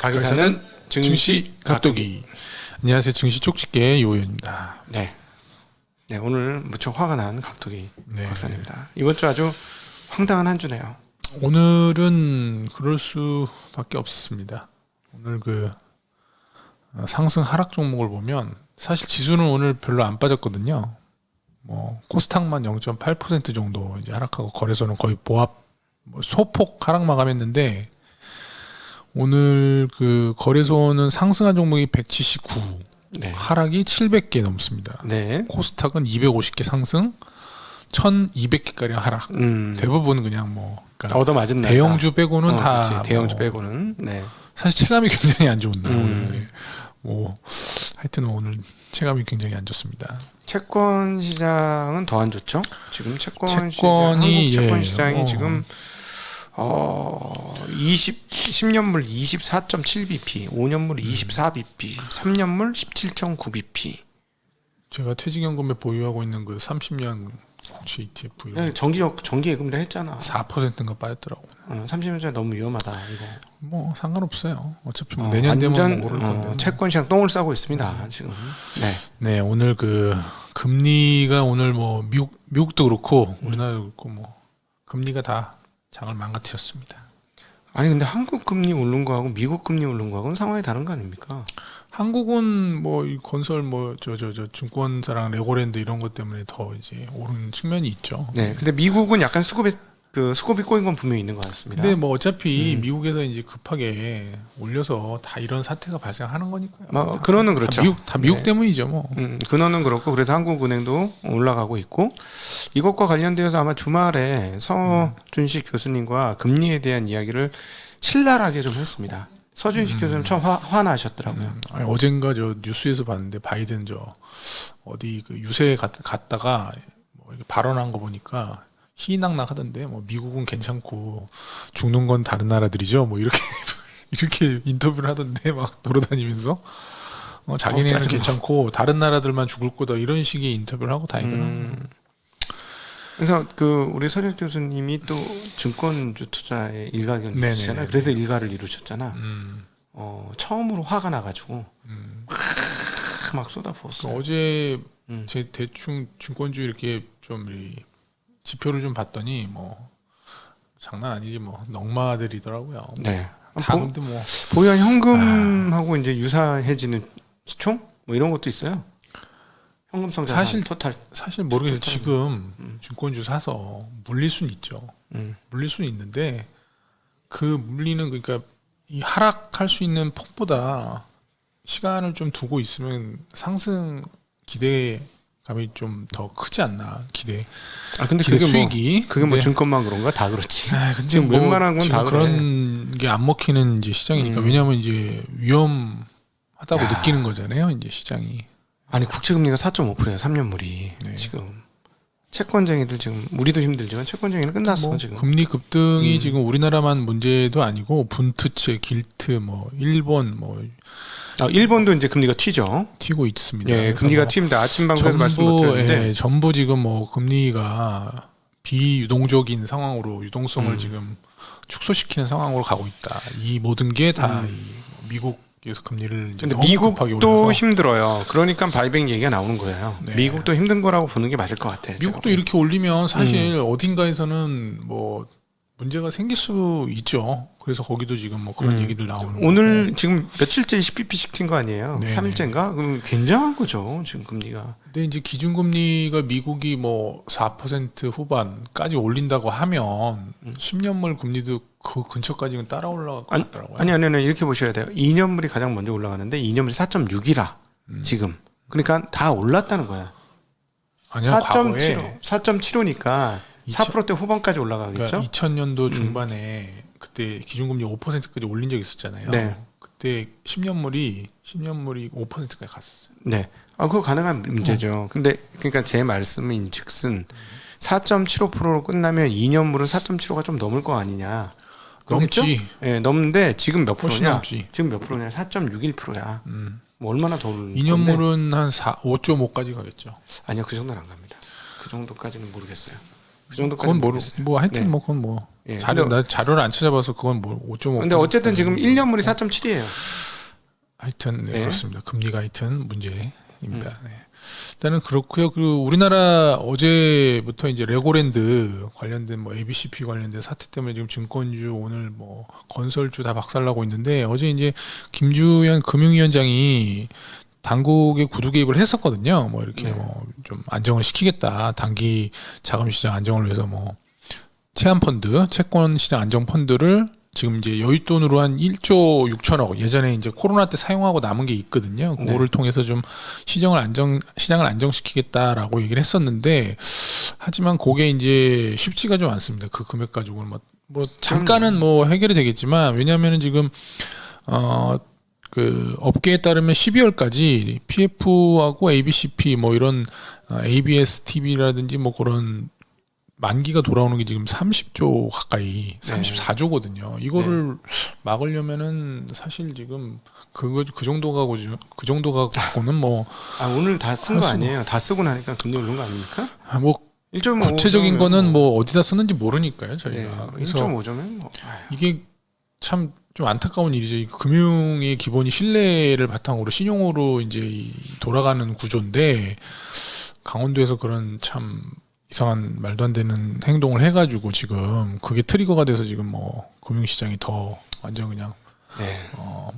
가게사는 증시 각도기. 안녕하세요. 증시 쪽집게 요요입니다. 네. 네, 오늘 무척 화가 난 각도기 네. 박사입니다. 이번 주 아주 황당한 한 주네요. 오늘은 그럴 수밖에 없었습니다. 오늘 그 상승 하락 종목을 보면 사실 지수는 오늘 별로 안 빠졌거든요. 뭐 코스닥만 0.8% 정도 이제 하락하고 거래소는 거의 보합 소폭 하락 마감했는데 오늘 그 거래소는 상승한 종목이 179, 네. 하락이 700개 넘습니다. 네. 코스닥은 250개 상승, 1200개 가량 하락. 대부분 그냥 뭐 그러니까 얻어맞은 날. 대형주 빼고는 다 그치, 대형주 뭐 빼고는. 네. 사실 체감이 굉장히 안 좋은 날 오늘. 뭐 하여튼 오늘 체감이 굉장히 안 좋습니다. 채권 시장은 더 안 좋죠? 지금 채권 시장, 채권이 한국 채권 예, 시장이 지금 10년물 24.7bp, 5년물 24bp, 3년물 17.9bp. 제가 퇴직연금에 보유하고 있는 그 30년 국채 ETF 네, 정기 예금이라 했잖아. 4%인가 빠졌더라고. 30년짜리 너무 위험하다 이거. 뭐 상관없어요. 어차피 뭐 내년 되면 뭐 모를 건데. 채권 시장 똥을 싸고 있습니다 지금. 네. 네, 오늘 그 금리가 오늘 뭐 미국도 그렇고 우리나라도 그렇고 뭐 금리가 다 장을 망가뜨렸습니다. 아니 근데 한국 금리 오른 거하고 미국 금리 오른 거하고는 상황이 다른 거 아닙니까? 한국은 뭐 이 건설 뭐 저 증권사랑 레고랜드 이런 것 때문에 더 이제 오른 측면이 있죠. 네. 근데 미국은 약간 수급이 꼬인 건 분명히 있는 것 같습니다. 근데 뭐 어차피 미국에서 이제 급하게 올려서 다 이런 사태가 발생하는 거니까요. 근원은 그렇죠. 다 미국 네. 때문이죠, 뭐. 근원은 그렇고 그래서 한국은행도 올라가고 있고 이것과 관련되어서 아마 주말에 서준식 교수님과 금리에 대한 이야기를 신랄하게 좀 했습니다. 서준식 교수님 처음 화나셨더라고요. 아니, 어젠가 저 뉴스에서 봤는데 바이든 저 어디 그 유세에 갔다가 뭐 이렇게 발언한 거 보니까 희낙낙 하던데 뭐 미국은 괜찮고 죽는 건 다른 나라들이죠. 뭐 이렇게 이렇게 인터뷰를 하던데 막 돌아다니면서 자기네는 괜찮고 다른 나라들만 죽을 거다 이런 식의 인터뷰를 하고 다니더라고요. 그래서 그 우리 서준 교수님이 또 증권주 투자에 일가견이 있으시잖아요. 그래서 일가를 이루셨잖아. 처음으로 화가 나가지고 막 쏟아부었어요. 어제 제 대충 증권주 이렇게 좀 지표를 좀 봤더니 뭐 장난 아니지 뭐 넉마들이더라고요. 네. 다 근데 뭐 보유한 현금하고 이제 유사해지는 시총 뭐 이런 것도 있어요. 현금성 자산 사실 모르겠어요. 지금 증권주 사서 물릴 수는 있죠. 물릴 수는 있는데 그 물리는 그러니까 이 하락할 수 있는 폭보다 시간을 좀 두고 있으면 상승 기대감이 좀 더 크지 않나 기대. 근데 기대 그게 수익이 그게 뭐 증권만 그런가 다 그렇지. 근데 지금 뭐 웬만한 건 다 그런 게 안 먹히는 이제 시장이니까 왜냐하면 이제 위험하다고 느끼는 거잖아요. 이제 시장이. 아니 국채금리가 4.5%예요. 3년물이 지금 채권쟁이들 지금 우리도 힘들지만 채권쟁이는 끝났어 뭐 지금. 금리 급등이 지금 우리나라만 문제도 아니고 분투체, 길트, 뭐 일본 뭐 일본도 이제 금리가 튀고 있습니다. 예, 금리가 튀입니다. 아침 방송에서 말씀드렸는데 전부 지금 뭐 금리가 비유동적인 상황으로 유동성을 지금 축소시키는 상황으로 가고 있다. 이 모든 게 다 미국에서 금리를 근데 미국도 힘들어요. 그러니까 바이백 얘기가 나오는 거예요. 네. 미국도 힘든 거라고 보는 게 맞을 것 같아요. 미국도 이렇게 올리면 사실 어딘가에서는 뭐 문제가 생길 수 있죠. 그래서 거기도 지금 뭐 그런 얘기들 나오는 오늘 거고. 지금 며칠째 10bp씩 튄 거 아니에요? 네네. 3일째인가? 그럼 굉장한 거죠. 지금 금리가. 근데 이제 기준금리가 미국이 뭐 4% 후반까지 올린다고 하면 10년물 금리도 그 근처까지는 따라 올라갈 것 같더라고요. 아니 이렇게 보셔야 돼요. 2년물이 가장 먼저 올라가는데 2년물이 4.6이라 지금. 그러니까 다 올랐다는 거야. 아니야, 과거에 4.75니까 4%대 후반까지 올라가겠죠? 그러니까 2000년도 중반에 그때 기준금리 5%까지 올린 적이 있었잖아요. 네. 그때 10년물이 5%까지 갔어요. 네. 그거 가능한 문제죠. 근데 그러니까 제 말씀인 즉슨 4.75%로 끝나면 2년물은 4.75가 좀 넘을 거 아니냐. 넘지. 네, 넘는데 지금 몇 훨씬 프로냐? 넘지. 지금 몇 프로냐? 4.61%야. 뭐 얼마나 더 오르는 2년물은 한 5.5까지 가겠죠. 아니요, 그 정도는 안 갑니다. 그 정도까지는 모르겠어요. 그 정도까지 그건 모르겠어요. 뭐 하여튼 네. 뭐 그건 뭐 예. 나 자료를 안 찾아봐서 그건 뭐 5.5. 근데 어쨌든 지금 1년물이 4.7이에요. 하여튼 네, 네. 그렇습니다. 금리가 하여튼 문제입니다. 네. 일단은 그렇고요. 그리고 우리나라 어제부터 이제 레고랜드 관련된 뭐 ABCP 관련된 사태 때문에 지금 증권주 오늘 뭐 건설주 다 박살나고 있는데 어제 이제 김주현 금융위원장이 당국의 구두 개입을 했었거든요. 뭐 이렇게 네. 뭐 좀 안정을 시키겠다. 단기 자금 시장 안정을 위해서 뭐 채권 펀드, 채권 시장 안정 펀드를 지금 이제 여윳돈으로 한 1조 6천억 예전에 이제 코로나 때 사용하고 남은 게 있거든요. 그거를 네. 통해서 좀 시장을 안정시키겠다라고 얘기를 했었는데 하지만 그게 이제 쉽지가 좀 않습니다. 그 금액 가지고는 뭐 잠깐은 뭐 해결이 되겠지만 왜냐하면은 지금 그 업계에 따르면 12월까지 PF하고 ABCP 뭐 이런 ABS TV라든지 뭐 그런 만기가 돌아오는 게 지금 30조 가까이 34조거든요. 이거를 막으려면은 사실 지금 그 정도 갖고는 뭐 오늘 다 쓴 거 아니에요? 다 쓰고 나니까 금리 오른 거 아닙니까? 뭐 1.5 구체적인 정도면 거는 뭐 어디다 썼는지 모르니까요, 저희가. 네, 그래서 1.5조면 뭐 이게 참 좀 안타까운 일이죠. 이 금융의 기본이 신뢰를 바탕으로 신용으로 이제 돌아가는 구조인데 강원도에서 그런 참 이상한 말도 안 되는 행동을 해가지고 지금 그게 트리거가 돼서 지금 뭐 금융시장이 더 완전 그냥 네. 뭐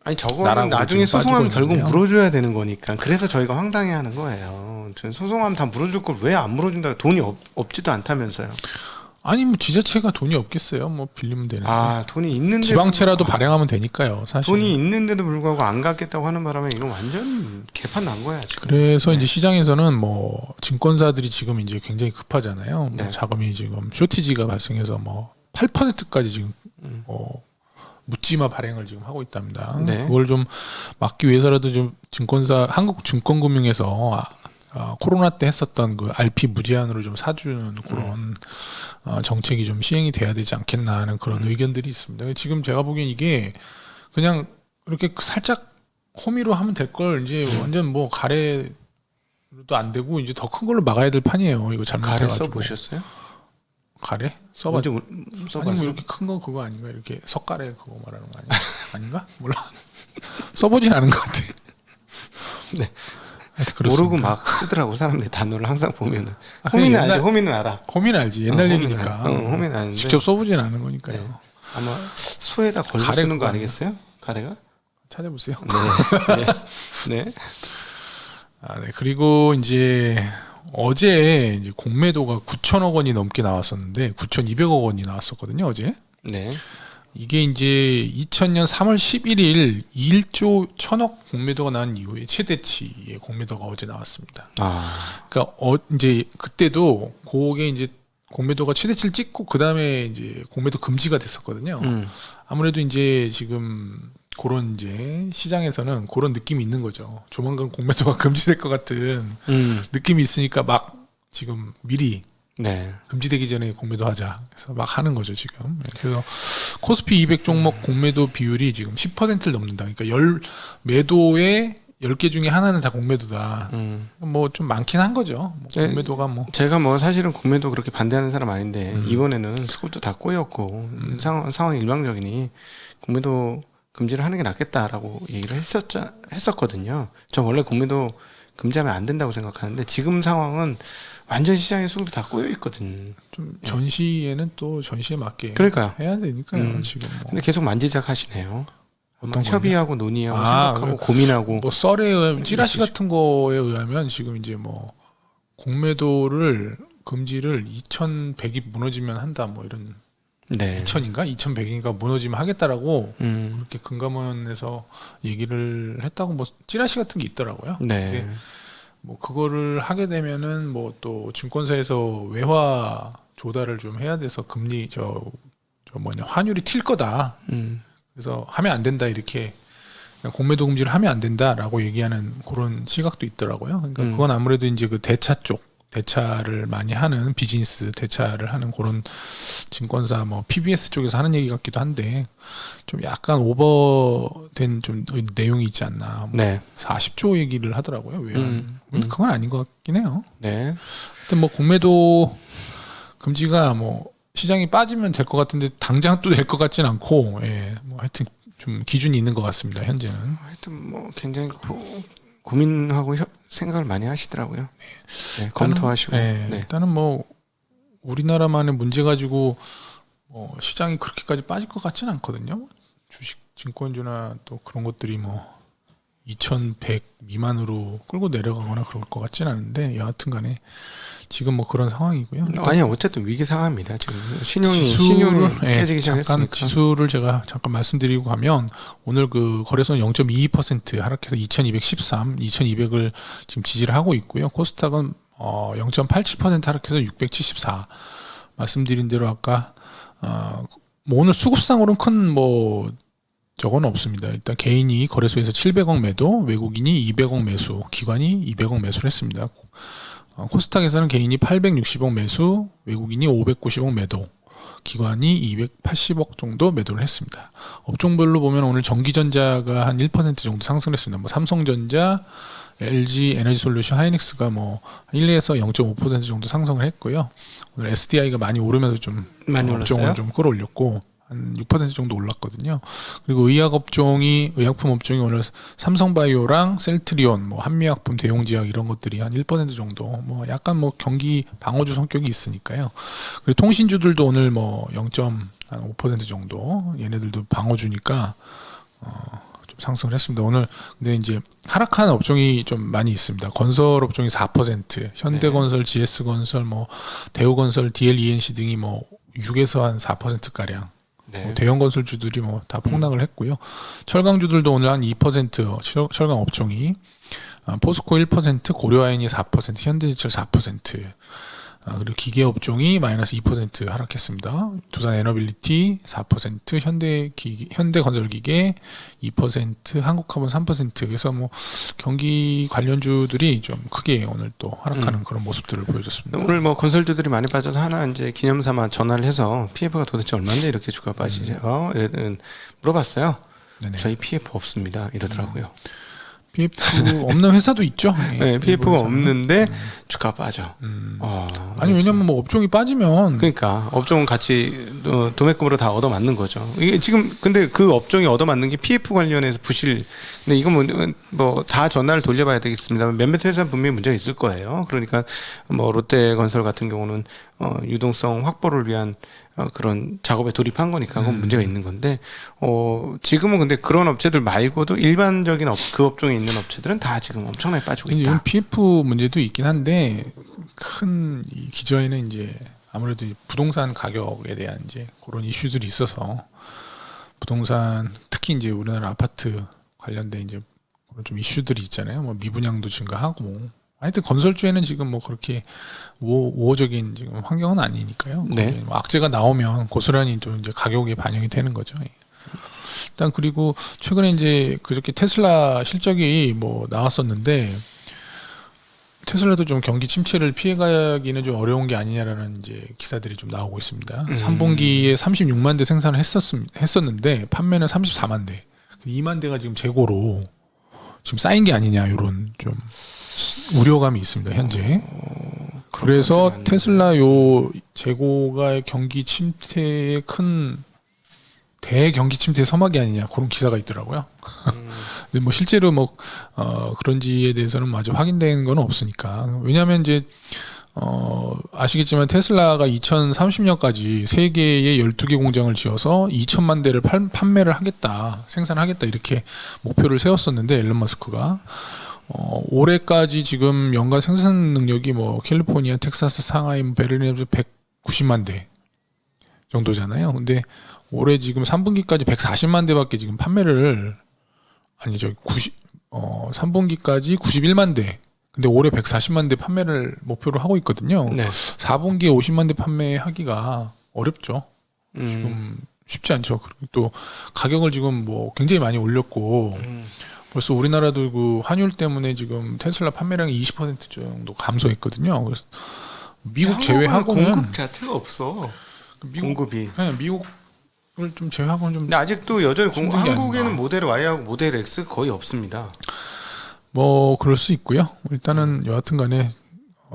아니 저거는 나라고 나중에 지금 소송하면 빠지고 결국 있는데요. 물어줘야 되는 거니까 그래서 저희가 황당해하는 거예요. 소송하면 다 물어줄 걸 왜 안 물어준다? 돈이 없지도 않다면서요. 아니 뭐 지자체가 돈이 없겠어요. 뭐 빌리면 되는데 돈이 있는데 지방채라도 발행하면 되니까요. 사실 돈이 있는데도 불구하고 안 갚겠다고 하는 바람에 이건 완전 개판 난 거야 지금. 그래서 이제 시장에서는 뭐 증권사들이 지금 이제 굉장히 급하잖아요. 네. 뭐 자금이 지금 쇼티지가 발생해서 뭐 8%까지 지금 묻지마 발행을 지금 하고 있답니다. 네. 그걸 좀 막기 위해서라도 좀 증권사 한국증권금융에서 코로나 때 했었던 그 RP 무제한으로 좀 사주는 그런 정책이 좀 시행이 돼야 되지 않겠나 하는 그런 의견들이 있습니다. 지금 제가 보기엔 이게 그냥 이렇게 살짝 호미로 하면 될 걸 이제 완전 뭐 가래도 안 되고 이제 더 큰 걸로 막아야 될 판이에요. 이거 가래 잘못해가지고. 써보셨어요? 가래? 써봤죠. 언제 아니 써봤어요? 뭐 이렇게 큰 거 그거 아닌가? 이렇게 석가래 그거 말하는 거 아닌가? 아닌가? 몰라. 써보진 않은 것 같아. 네. 하여튼 그렇습니다. 모르고 막 쓰더라고 사람들이 단어를 항상 보면은. 그 호미는 옛날- 알지. 호미는 알아. 호미는 알지. 옛날 호미는 얘기니까. 알아. 호미는 아는데 직접 써보진 않은 거니까요. 네. 아마 소에다 걸러 가래 쓰는 거 그거 아니겠어요? 가래가? 찾아보세요. 네. 네. 네. 그리고 이제 어제 이제 공매도가 9천억 원이 넘게 나왔었는데 9,200억 원이 나왔었거든요. 어제. 네. 이게 이제 2000년 3월 11일 1조 1천억 공매도가 나온 이후에 최대치의 공매도가 어제 나왔습니다. 그러니까 이제 그때도 그게 이제 공매도가 최대치를 찍고 그 다음에 이제 공매도 금지가 됐었거든요. 아무래도 이제 지금 그런 이제 시장에서는 그런 느낌이 있는 거죠. 조만간 공매도가 금지될 것 같은 느낌이 있으니까 막 지금 미리 네. 금지되기 전에 공매도 하자. 그래서 막 하는 거죠 지금. 그래서 코스피 200 종목 공매도 비율이 지금 10%를 넘는다. 그러니까 매도의 10개 중에 하나는 다 공매도다. 뭐 좀 많긴 한 거죠. 뭐 네. 공매도가 뭐. 제가 뭐 사실은 공매도 그렇게 반대하는 사람 아닌데 이번에는 스코도 다 꼬였고 상황이 일방적이니 공매도 금지를 하는 게 낫겠다라고 얘기를 했었거든요. 저 원래 공매도 금지하면 안 된다고 생각하는데 지금 상황은 완전 시장의 수급이 다 꼬여 있거든. 좀 전시에는 또 전시에 맞게 그러니까요. 해야 되니까요. 지금 뭐. 근데 계속 만지작하시네요. 어떤 협의하고 논의하고 아, 생각하고 고민하고. 뭐 썰에 의하면 찌라시 있으시- 같은 거에 의하면 지금 이제 뭐 공매도를 금지를 2,100이 무너지면 한다 뭐 이런 네. 2,000인가 2,100인가 무너지면 하겠다라고 음. 이렇게 금감원에서 얘기를 했다고 뭐 찌라시 같은 게 있더라고요. 네. 근데 뭐 그거를 하게 되면은 뭐 또 증권사에서 외화 조달을 좀 해야 돼서 금리 저 뭐냐 환율이 튈 거다. 그래서 하면 안 된다 이렇게 그냥 공매도 금지를 하면 안 된다라고 얘기하는 그런 시각도 있더라고요. 그러니까 그건 아무래도 이제 그 대차를 많이 하는 비즈니스 대차를 하는 그런 증권사 뭐 PBS 쪽에서 하는 얘기 같기도 한데 좀 약간 오버된 좀 내용이 있지 않나. 뭐 네. 40조 얘기를 하더라고요. 근데 그건 아닌 것 같긴 해요. 네. 하여튼 뭐 공매도 금지가 뭐 시장이 빠지면 될 것 같은데 당장 또 될 것 같진 않고, 예, 뭐 하여튼 좀 기준이 있는 것 같습니다. 현재는. 하여튼 뭐 굉장히 고민하고 생각을 많이 하시더라고요. 네, 검토하시고. 네, 네. 일단은 뭐 우리나라만의 문제 가지고 시장이 그렇게까지 빠질 것 같지는 않거든요. 주식, 증권주나 또 그런 것들이 뭐 2,100 미만으로 끌고 내려가거나 그럴 것 같지는 않은데 여하튼간에 지금 뭐 그런 상황이고요. 아니 어쨌든 위기 상황입니다. 지금 신용이 깨지기 시작했으니까. 지수를 제가 잠깐 말씀드리고 가면 오늘 그 거래소는 0.22% 하락해서 2,213, 2,200을 지금 지지를 하고 있고요. 코스닥은 0.87% 하락해서 674. 말씀드린 대로 아까 뭐 오늘 수급상으로는 큰 뭐 저건 없습니다. 일단 개인이 거래소에서 700억 매도, 외국인이 200억 매수, 기관이 200억 매수를 했습니다. 코스닥에서는 개인이 860억 매수, 외국인이 590억 매도, 기관이 280억 정도 매도를 했습니다. 업종별로 보면 오늘 전기전자가 한 1% 정도 상승했습니다. 뭐 삼성전자, LG 에너지솔루션, 하이닉스가 뭐 1에서 0.5% 정도 상승을 했고요. 오늘 SDI가 많이 오르면서 좀 많이 업종을 올랐어요? 좀 끌어올렸고 한 6% 정도 올랐거든요. 그리고 의약품 업종이 오늘 삼성바이오랑 셀트리온, 뭐 한미약품, 대용제약 이런 것들이 한 1% 정도, 뭐 약간 뭐 경기 방어주 성격이 있으니까요. 그리고 통신주들도 오늘 뭐 0.5% 정도, 얘네들도 방어주니까 좀 상승을 했습니다. 오늘 근데 이제 하락한 업종이 좀 많이 있습니다. 건설 업종이 4%, 현대건설, GS건설, 뭐 대우건설, DLENC 등이 뭐 6에서 한 4% 가량. 네. 대형 건설주들이 뭐 다 폭락을 했고요. 철강주들도 오늘 한 2% 철강 업종이, 포스코 1%, 고려아연이 4%, 현대제철 4%, 그리고 기계 업종이 마이너스 2% 하락했습니다. 두산 에너빌리티 4%, 현대건설기계 2%, 한국카본 3%. 그래서 뭐 경기 관련주들이 좀 크게 오늘 또 하락하는 그런 모습들을 보여줬습니다. 오늘 뭐 건설주들이 많이 빠져서 하나 이제 기념삼아 전화를 해서 PF가 도대체 얼마인데 이렇게 주가 빠지죠? 이런 물어봤어요. 네네. 저희 PF 없습니다. 이러더라고요. PF 없는 회사도 있죠. 네, PF가 일부 회사는. 없는데 주가 빠져. 아니 왜냐면 뭐 업종이 빠지면 그러니까 업종은 같이 도매금으로 다 얻어맞는 거죠. 이게 지금 근데 그 업종이 얻어맞는 게 PF 관련해서 부실. 근데 이건 뭐 다 전화를 돌려봐야 되겠습니다. 몇몇 회사는 분명히 문제가 있을 거예요. 그러니까 뭐 롯데건설 같은 경우는 유동성 확보를 위한 그런 작업에 돌입한 거니까 그건 문제가 있는 건데 지금은 근데 그런 업체들 말고도 일반적인 그 업종에 있는 업체들은 다 지금 엄청나게 빠지고 있다. 이건 PF 문제도 있긴 한데 큰 이 기저에는 이제 아무래도 부동산 가격에 대한 이제 그런 이슈들이 있어서 부동산 특히 이제 우리나라 아파트 관련된 이제 그런 좀 이슈들이 있잖아요. 뭐 미분양도 증가하고 하여튼 건설주에는 지금 뭐 그렇게 우호적인 지금 환경은 아니니까요. 네. 뭐 악재가 나오면 고스란히 또 이제 가격에 반영이 되는 거죠. 일단 그리고 최근에 이제 그저께 테슬라 실적이 뭐 나왔었는데 테슬라도 좀 경기 침체를 피해가기는 좀 어려운 게 아니냐라는 이제 기사들이 좀 나오고 있습니다. 3분기에 36만 대 생산을 했었는데 판매는 34만 대, 2만 대가 지금 재고로 지금 쌓인 게 아니냐 이런 좀 우려감이 있습니다 현재. 그래서 테슬라 요 재고가 경기 침체에 큰 대경기 침체 서막이 아니냐 그런 기사가 있더라고요. 근데 뭐 실제로 뭐 그런지에 대해서는 뭐 아직 확인된 건 없으니까. 왜냐하면 이제 아시겠지만 테슬라가 2030년까지 세계에 12개 공장을 지어서 2천만 대를 판매를 하겠다, 생산하겠다 이렇게 목표를 세웠었는데 일론 머스크가 올해까지 지금 연간 생산 능력이 뭐 캘리포니아, 텍사스, 상하이, 베를린에서 190만 대 정도잖아요. 근데 올해 지금 3분기까지 140만 대밖에 지금 판매를 3분기까지 91만 대. 근데 올해 140만 대 판매를 목표로 하고 있거든요. 네. 4분기에 50만 대 판매하기가 어렵죠. 지금 쉽지 않죠. 그리고 또 가격을 지금 뭐 굉장히 많이 올렸고 벌써 우리나라도 그 환율 때문에 지금 테슬라 판매량이 20% 정도 감소했거든요. 그래서 미국 제외하고는 공급 자체가 없어. 공급이. 네, 미국을 좀 제외하고는 좀. 근데 아직도 여전히 힘든 게 한국에는 아닌가. 모델 Y하고 모델 X 거의 없습니다. 뭐 그럴 수 있고요. 일단은 여하튼간에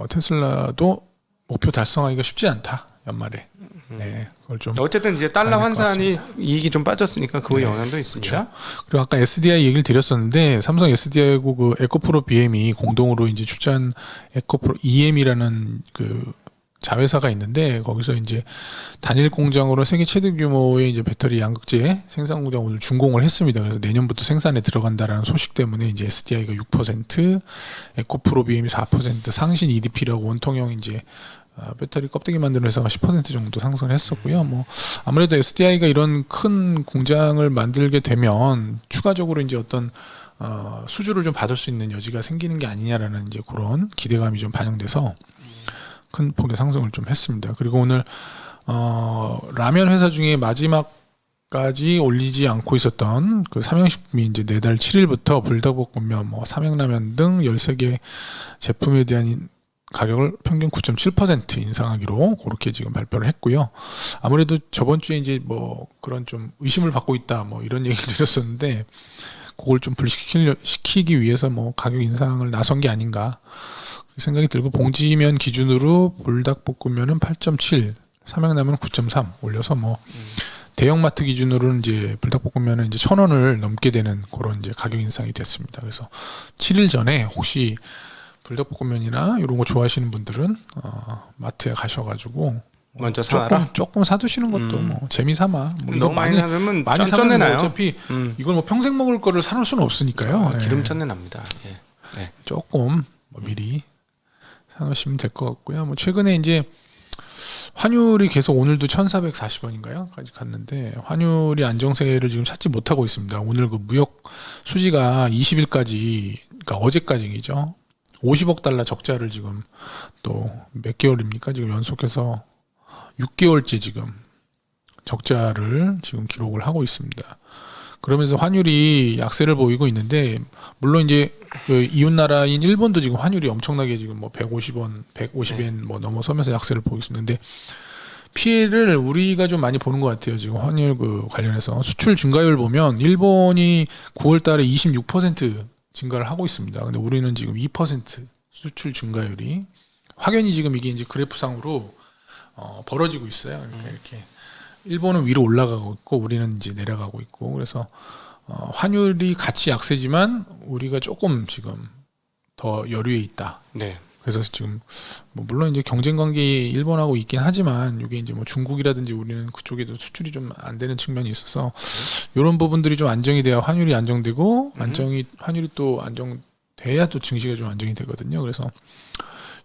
테슬라도 목표 달성하기가 쉽지 않다 연말에. 네, 그걸 좀 어쨌든 이제 달러 봐야 될것 환산이 이익이 좀 빠졌으니까 그 네, 영향도 있습니다. 그리고 아까 SDI 얘기를 드렸었는데 삼성 SDI하고 그 에코프로 BM이 공동으로 이제 출자한 에코프로 EM이라는 그 자회사가 있는데 거기서 이제 단일 공장으로 세계 최대 규모의 이제 배터리 양극재 생산 공장 오늘 준공을 했습니다. 그래서 내년부터 생산에 들어간다라는 소식 때문에 이제 SDI가 6%, 에코프로 BM이 4%, 상신 EDP라고 원통형 이제 배터리 껍데기 만드는 회사가 10% 정도 상승을 했었고요. 뭐 아무래도 SDI가 이런 큰 공장을 만들게 되면 추가적으로 이제 어떤 수주를 좀 받을 수 있는 여지가 생기는 게 아니냐라는 이제 그런 기대감이 좀 반영돼서 큰 폭의 상승을 좀 했습니다. 그리고 오늘 라면 회사 중에 마지막까지 올리지 않고 있었던 그 삼양식품이 이제 내달 7일부터 불닭볶음면, 뭐 삼양라면 등 13개 제품에 대한 가격을 평균 9.7% 인상하기로 그렇게 지금 발표를 했고요. 아무래도 저번 주에 이제 뭐 그런 좀 의심을 받고 있다 뭐 이런 얘기를 드렸었는데 그걸 좀 불식시키기 위해서 뭐 가격 인상을 나선 게 아닌가 생각이 들고 봉지면 기준으로 불닭볶음면은 8.7, 삼양라면은 9.3 올려서 뭐 대형마트 기준으로는 이제 불닭볶음면은 이제 1,000원을 넘게 되는 그런 이제 가격 인상이 됐습니다. 그래서 7일 전에 혹시 불닭볶음면이나 이런 거 좋아하시는 분들은 마트에 가셔가지고 먼저 사라. 조금 사두시는 것도 뭐 재미삼아. 뭐 이거 너무 많이 사면 많이 사면 쩐내 뭐 나요. 어차피 이걸 뭐 평생 먹을 거를 사놓을 수는 없으니까요. 기름 예. 쩐내 납니다. 예. 네. 조금 뭐 미리 사놓으시면 될 것 같고요. 뭐 최근에 이제 환율이 계속 오늘도 1,440원인가요?까지 갔는데 환율이 안정세를 지금 찾지 못하고 있습니다. 오늘 그 무역 수지가 20일까지, 그러니까 어제까지죠. 50억 달러 적자를 지금 또 몇 개월입니까? 지금 연속해서 6개월째 지금 적자를 지금 기록을 하고 있습니다. 그러면서 환율이 약세를 보이고 있는데 물론 이제 그 이웃 나라인 일본도 지금 환율이 엄청나게 지금 뭐 150원, 150엔 뭐 넘어서면서 약세를 보이고 있는데 피해를 우리가 좀 많이 보는 것 같아요. 지금 환율 그 관련해서 수출 증가율 보면 일본이 9월 달에 26% 증가를 하고 있습니다. 근데 우리는 지금 2% 수출 증가율이 확연히 지금 이게 이제 그래프상으로 벌어지고 있어요. 그러니까 이렇게 일본은 위로 올라가고 있고 우리는 이제 내려가고 있고 그래서 환율이 같이 약세지만 우리가 조금 지금 더 여류에 있다. 네. 그래서 지금 뭐 물론 이제 경쟁 관계 일본하고 있긴 하지만 이게 이제 뭐 중국이라든지 우리는 그쪽에도 수출이 좀 안 되는 측면이 있어서 이런 부분들이 좀 안정이 돼야 환율이 안정되고 환율이 또 안정돼야 또 증시가 좀 안정이 되거든요. 그래서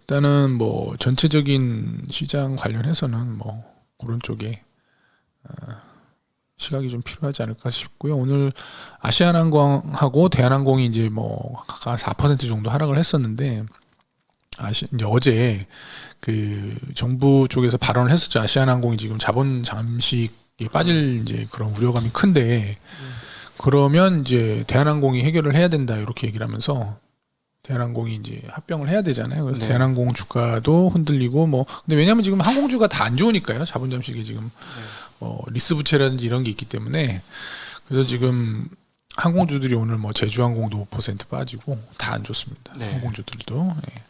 일단은 뭐 전체적인 시장 관련해서는 뭐 그런 쪽에 시각이 좀 필요하지 않을까 싶고요. 오늘 아시아나항공하고 대한항공이 이제 뭐 각각 4% 정도 하락을 했었는데 이제 어제 그 정부 쪽에서 발언을 했었죠. 아시아나항공이 지금 자본 잠식에 빠질 이제 그런 우려감이 큰데 그러면 이제 대한항공이 해결을 해야 된다 이렇게 얘기를 하면서 대한항공이 이제 합병을 해야 되잖아요. 그래서 네. 대한항공 주가도 흔들리고 뭐 근데 왜냐하면 지금 항공주가 다 안 좋으니까요. 자본 잠식에 지금 리스 부채라든지 이런 게 있기 때문에 그래서 지금 항공주들이 오늘 뭐 제주항공도 5% 빠지고 다 안 좋습니다. 네. 항공주들도. 예.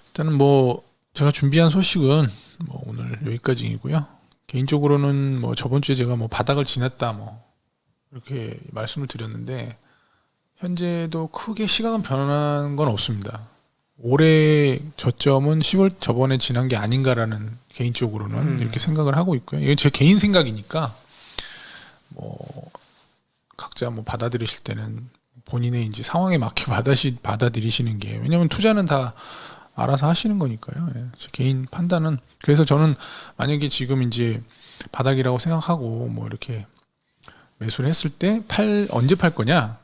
일단은 뭐 제가 준비한 소식은 뭐 오늘 여기까지이고요. 개인적으로는 뭐 저번 주에 제가 뭐 바닥을 지났다 뭐 이렇게 말씀을 드렸는데 현재도 크게 시각은 변한 건 없습니다. 올해 저점은 10월 저번에 지난 게 아닌가라는 개인적으로는 이렇게 생각을 하고 있고요. 이건 제 개인 생각이니까 뭐 각자 뭐 받아들이실 때는 본인의 이제 상황에 맞게 받아들이시는 게 왜냐하면 투자는 다 알아서 하시는 거니까요. 예. 제 개인 판단은 그래서 저는 만약에 지금 이제 바닥이라고 생각하고 뭐 이렇게 매수를 했을 때 언제 팔 거냐?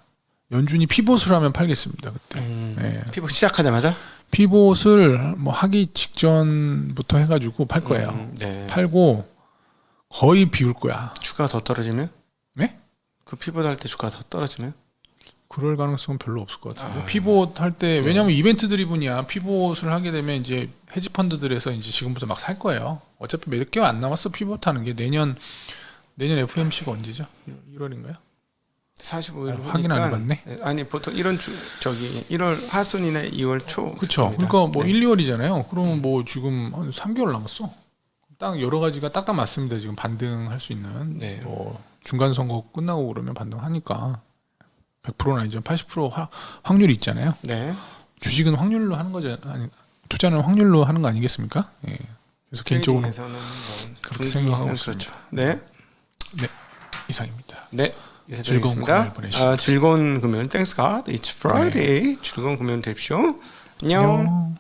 연준이 피봇을 하면 팔겠습니다. 그때. 예. 피부 시작하자마자 피봇을 뭐 하기 직전부터 해가지고 팔 거예요. 네. 팔고 거의 비울 거야. 주가가 더 떨어지면? 네? 그 피봇 할 때 주가가 더 떨어지면? 그럴 가능성은 별로 없을 것 같아요. 피봇 할 때 왜냐하면 이벤트 드리븐이야. 피봇을 하게 되면 이제 헤지 펀드들에서 이제 지금부터 막 살 거예요. 어차피 몇 개월 안 남았어 피봇 하는 게 내년 FOMC가 언제죠? 1월인가요? 45일 확인 안 해봤네. 아니 보통 1월 하순이나 2월 초. 그렇죠. 그러니까 뭐 1, 2월이잖아요. 그러면 뭐 지금 한 3개월 남았어. 딱 여러 가지가 딱딱 맞습니다. 지금 반등할 수 있는 네. 뭐 중간 선거 끝나고 그러면 반등하니까 100%는 아니죠. 80% 확률이 있잖아요. 네. 주식은 확률로 하는 거죠. 아니, 투자는 확률로 하는 거 아니겠습니까? 예. 그래서 개인적으로 트레이딩에서는 뭐 그렇게 생각하고 그렇죠. 네. 이상입니다. 네. 즐거운 이상입니다. 금요일 보내시고 즐거운 금요일. Thanks God. It's Friday. 즐거운 금요일 되십시오. 안녕. 안녕.